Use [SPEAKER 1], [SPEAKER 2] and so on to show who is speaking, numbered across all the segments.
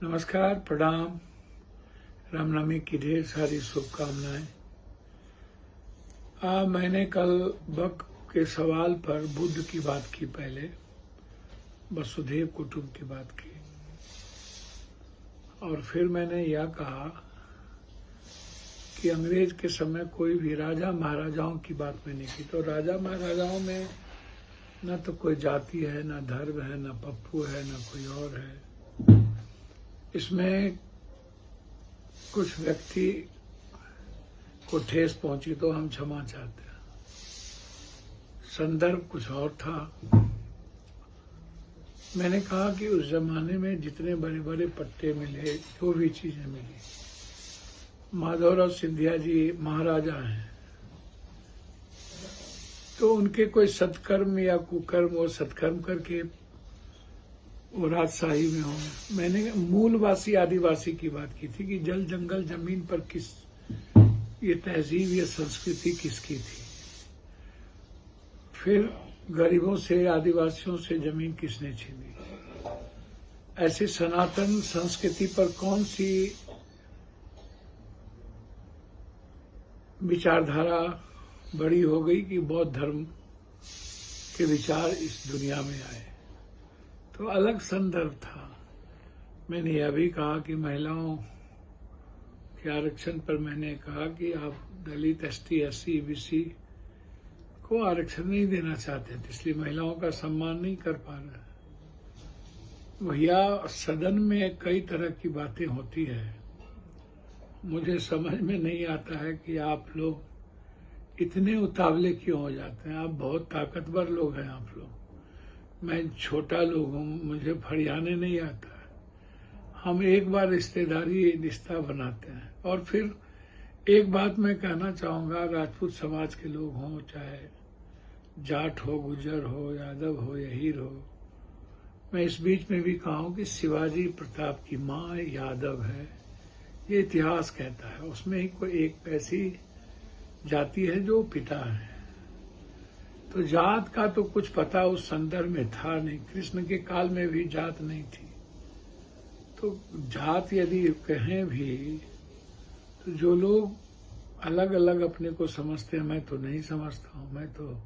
[SPEAKER 1] नमस्कार, प्रणाम। रामनवमी की ढेर सारी शुभकामनाएं। मैंने कल बक के सवाल पर बुद्ध की बात की, पहले वसुधैव कुटुंब की बात की, और फिर मैंने यह कहा कि अंग्रेज के समय कोई भी राजा महाराजाओं की बात मैंने की, तो राजा महाराजाओं में न तो कोई जाति है, न धर्म है, न पप्पू है, न कोई और है। इसमें कुछ व्यक्ति को ठेस पहुंची तो हम क्षमा चाहते हैं। संदर्भ कुछ और था। मैंने कहा कि उस जमाने में जितने बड़े बड़े पट्टे मिले, जो भी चीजें मिली, माधवराव सिंधिया जी महाराजा हैं, तो उनके कोई सत्कर्म या कुकर्म और सत्कर्म करके वो राजशाही में हो। मैंने मूलवासी आदिवासी की बात की थी कि जल जंगल जमीन पर किस ये तहजीब, ये संस्कृति किसकी थी। फिर गरीबों से, आदिवासियों से जमीन किसने छीनी। ऐसी सनातन संस्कृति पर कौन सी विचारधारा बड़ी हो गई कि बौद्ध धर्म के विचार इस दुनिया में आए। तो अलग संदर्भ था। मैंने यह भी कहा कि महिलाओं के आरक्षण पर मैंने कहा कि आप दलित, एसटी, एससी, बीसी को आरक्षण नहीं देना चाहते थे, इसलिए महिलाओं का सम्मान नहीं कर पा रहे। भैया, सदन में कई तरह की बातें होती है। मुझे समझ में नहीं आता है कि आप लोग इतने उतावले क्यों हो जाते हैं। आप बहुत ताकतवर लोग हैं आप लोग। मैं छोटा लोग हूँ, मुझे फरियाने नहीं आता है। हम एक बार रिश्ता बनाते हैं। और फिर एक बात मैं कहना चाहूँगा, राजपूत समाज के लोग हों, चाहे जाट हो, गुजर हो, यादव हो, यहीर हो, मैं इस बीच में भी कहूँ कि शिवाजी प्रताप की माँ यादव है, ये इतिहास कहता है। उसमें ही कोई एक ऐसी जाति है जो पिता है। तो जात का तो कुछ पता उस संदर्भ में था नहीं। कृष्ण के काल में भी जात नहीं थी। तो जात यदि कहें भी, तो जो लोग अलग अलग अपने को समझते हैं, मैं तो नहीं समझता हूँ। मैं तो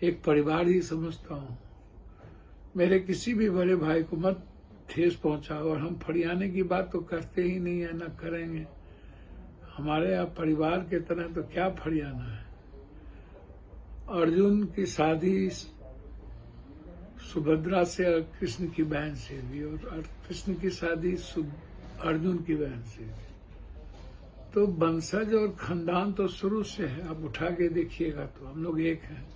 [SPEAKER 1] एक परिवार ही समझता हूँ। मेरे किसी भी बड़े भाई को मत ठेस पहुंचाओ। और हम फरियाने की बात तो करते ही नहीं है, न करेंगे। हमारे यहाँ परिवार के तरह तो क्या फरियाना है। अर्जुन की शादी सुभद्रा से और कृष्ण की बहन से भी, और कृष्ण की शादी अर्जुन की बहन से भी। तो वंशज और खानदान तो शुरू से है। आप उठा के देखिएगा तो हम लोग एक हैं।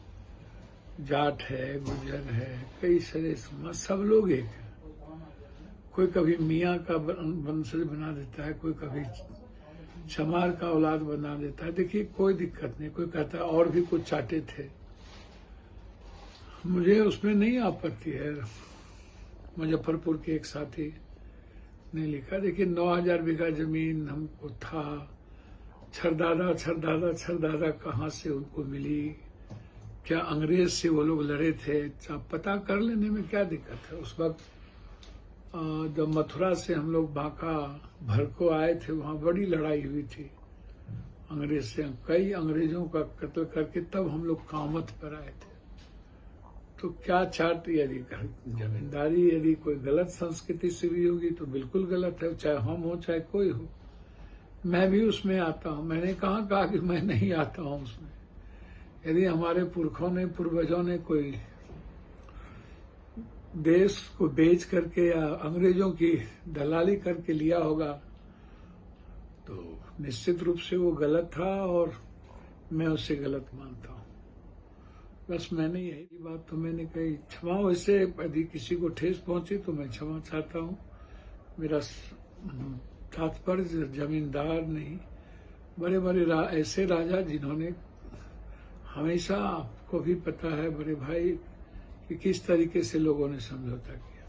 [SPEAKER 1] जाट है, गुजर है, कई सारे समाज, सब लोग एक हैं। कोई कभी मियाँ का वंशज बना देता है, कोई कभी चमार का औलाद बना देता है। देखिए, कोई दिक्कत नहीं। कोई कहता है और भी कुछ चाटे थे, मुझे उसमें नहीं आपत्ति है। मुजफ्फरपुर के एक साथी ने लिखा, देखिए 9000 बीघा जमीन हमको था, छरदादा कहाँ से उनको मिली, क्या अंग्रेज से वो लोग लड़े थे, पता कर लेने में क्या दिक्कत है। उस वक्त जब मथुरा से हम लोग बांका भर को आए थे, वहां बड़ी लड़ाई हुई थी अंग्रेज से। कई अंग्रेजों का कत्ल करके तब हम लोग कामत पर आए थे। तो क्या चाट, यदि जमींदारी यदि कोई गलत संस्कृति से भी होगी तो बिल्कुल गलत है, चाहे हम हो चाहे कोई हो। मैं भी उसमें आता हूँ। मैंने कहा कि मैं नहीं आता हूँ उसमें। यदि हमारे पुरखों ने, पूर्वजों ने कोई देश को बेच करके या अंग्रेजों की दलाली करके लिया होगा तो निश्चित रूप से वो गलत था, और मैं उसे गलत मानता हूँ। बस मैंने यही बात तो मैंने कही। क्षमा, वैसे यदि किसी को ठेस पहुंची तो मैं क्षमा चाहता हूँ। मेरा तात्पर्य जमींदार नहीं, बड़े बड़े ऐसे राजा जिन्होंने हमेशा, आपको भी पता है बड़े भाई, कि किस तरीके से लोगों ने समझौता किया।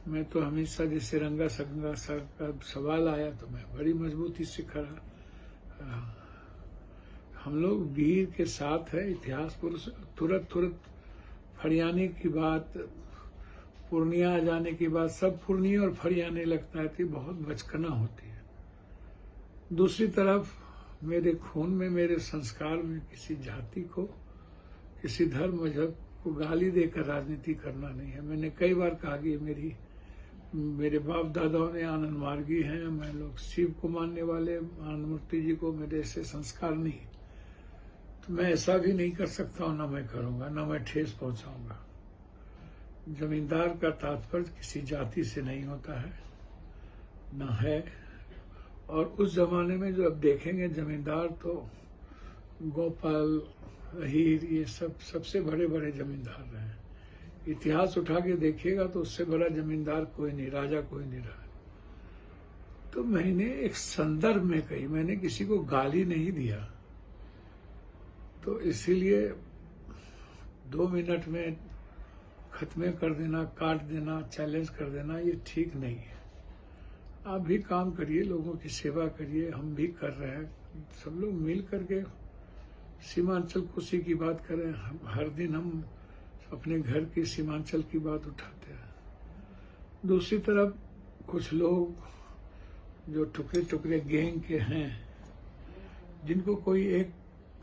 [SPEAKER 1] मैं तो हमेशा, जैसे रंगा संगा का सवाल आया तो मैं बड़ी मजबूती से खड़ा। हम लोग वीर के साथ है, इतिहास पुरुष। तुरंत फरियाने की बात पूर्णिया आ जाने के बाद सब पूर्णिया और फरियाने लगता है कि बहुत बचकना होती है। दूसरी तरफ मेरे खून में, मेरे संस्कार में किसी जाति को, किसी धर्म मजहब को गाली देकर राजनीति करना नहीं है। मैंने कई बार कहा कि मेरे बाप दादाओं ने आनंद मार्गी हैं, मैं लोग शिव को मानने वाले, आनंद मूर्ति जी को, मेरे ऐसे संस्कार नहीं, तो मैं ऐसा भी नहीं कर सकता हूँ, ना मैं करूंगा, ना मैं ठेस पहुंचाऊंगा। जमींदार का तात्पर्य किसी जाति से नहीं होता है, न है। और उस जमाने में जो अब देखेंगे जमींदार, तो गोपाल, अहीर, ये सब सबसे बड़े बड़े जमींदार रहे हैं। इतिहास उठा के देखिएगा तो उससे बड़ा जमींदार कोई नहीं, राजा कोई नहीं रहा। तो मैंने एक संदर्भ में कही, मैंने किसी को गाली नहीं दिया। तो इसीलिए 2 मिनट में खत्म कर देना, काट देना, चैलेंज कर देना, ये ठीक नहीं है। आप भी काम करिए, लोगों की सेवा करिए, हम भी कर रहे हैं। सब लोग मिल करके सीमांचल कोसी की बात करें। हर दिन हम अपने घर की सीमांचल की बात उठाते हैं। दूसरी तरफ कुछ लोग जो टुकड़े टुकड़े गैंग के हैं, जिनको कोई एक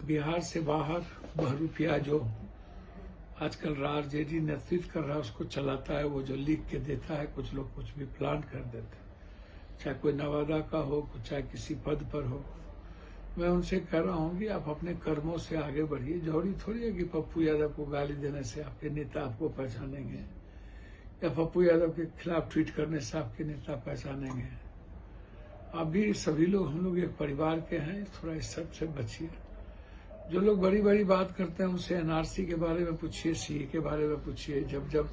[SPEAKER 1] बिहार से बाहर बहरूपिया जो आजकल आरजेडी नेतृत्व कर रहा है उसको चलाता है, वो जो लिख के देता है, कुछ लोग कुछ भी प्लान कर देते हैं, चाहे कोई नवादा का हो, चाहे किसी पद पर हो। मैं उनसे कह रहा हूँ कि आप अपने कर्मों से आगे बढ़िए। जरूरी थोड़ी है कि पप्पू यादव को गाली देने से आपके नेता आपको पहचानेंगे, या पप्पू यादव के खिलाफ ट्वीट करने से आपके नेता पहचानेंगे। आप भी सभी लोग, हम लोग एक परिवार के हैं, थोड़ा इस सब से बचिए। जो लोग बड़ी बड़ी बात करते हैं उनसे एनआरसी के बारे में पूछिए, सीए के बारे में पूछिए, जब जब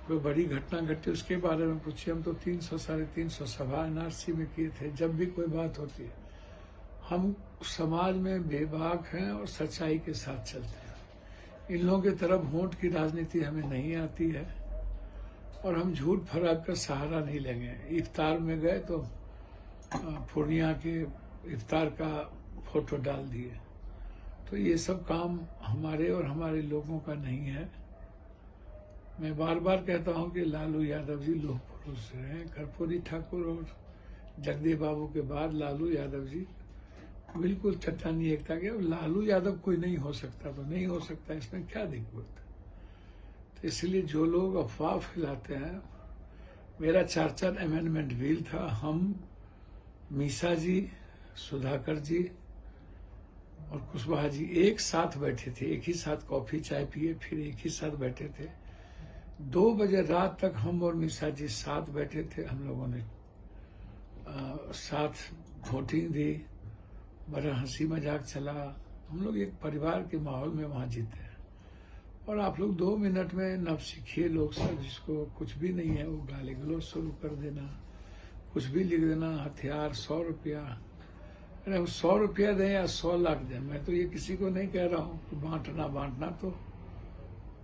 [SPEAKER 1] कोई बड़ी घटना घटी उसके बारे में पूछिए। हम तो 300 साढ़े 300 सभा एनआरसी में किए थे। जब भी कोई बात होती है, हम समाज में बेबाक हैं और सच्चाई के साथ चलते हैं। इन लोगों की तरफ वोट की राजनीति हमें नहीं आती है, और हम झूठ फराब का सहारा नहीं लेंगे। इफ्तार में गए तो पूर्णिया के इफ्तार का फोटो डाल दिए, तो ये सब काम हमारे और हमारे लोगों का नहीं है। मैं बार बार कहता हूं कि लालू यादव जी लोह पुरुष हैं। कर्पूरी ठाकुर और जगदेव बाबू के बाद लालू यादव जी बिल्कुल चट्टानी एकता के। अब लालू यादव कोई नहीं हो सकता तो नहीं हो सकता, इसमें क्या दिक्कत। तो इसलिए जो लोग अफवाह फैलाते हैं, मेरा 4 अमेंडमेंट बिल था। हम मीसा जी, सुधाकर जी और कुशवाहा जी एक साथ बैठे थे, एक ही साथ कॉफी चाय पिए, फिर एक ही साथ बैठे थे। 2 बजे रात तक हम और मीसा जी साथ बैठे थे। हम लोगों ने साथ वोटिंग दी, बड़ा हंसी मजाक चला। हम लोग एक परिवार के माहौल में वहां जीते हैं। और आप लोग 2 मिनट में नव सीखिए लोग सब, जिसको कुछ भी नहीं है वो गाली गलौज शुरू कर देना, कुछ भी लिख देना, हथियार 100 रुपया। अरे हम 100 रुपया दें या 100 लाख दें, मैं तो ये किसी को नहीं कह रहा हूँ कि बांटना तो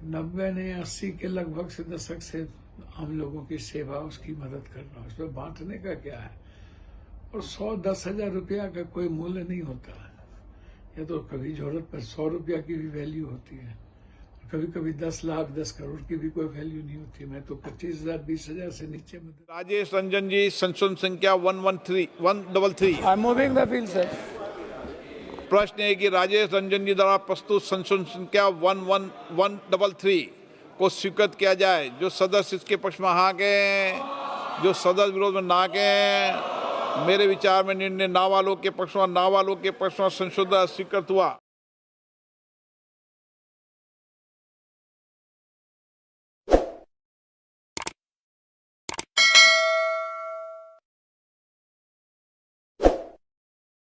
[SPEAKER 1] 90 ने 80 के लगभग से दशक से हम लोगों की सेवा, उसकी मदद कर रहा हूँ। इसमें बांटने का क्या है। और 100-10 हजार रुपया का कोई मूल्य नहीं होता है। या तो कभी जरूरत पर 100 रुपया की भी वैल्यू होती है, कभी कभी 10 लाख 10 करोड़ की भी कोई वैल्यू नहीं होती। मैं तो 25,000 20,000 से नीचे में।
[SPEAKER 2] राजेश रंजन जी, संशोधन संख्या 133।
[SPEAKER 3] I am moving the bill sir.
[SPEAKER 2] प्रश्न है कि राजेश रंजन जी द्वारा प्रस्तुत संशोधन संख्या 133 को स्वीकृत किया जाए। जो सदस्य इसके पक्ष में हाँ कहें, जो सदस्य विरोध में ना कहें। मेरे विचार में निर्णय ना वालों के पक्ष में, ना वालों के पक्ष में संशोधन स्वीकृत हुआ।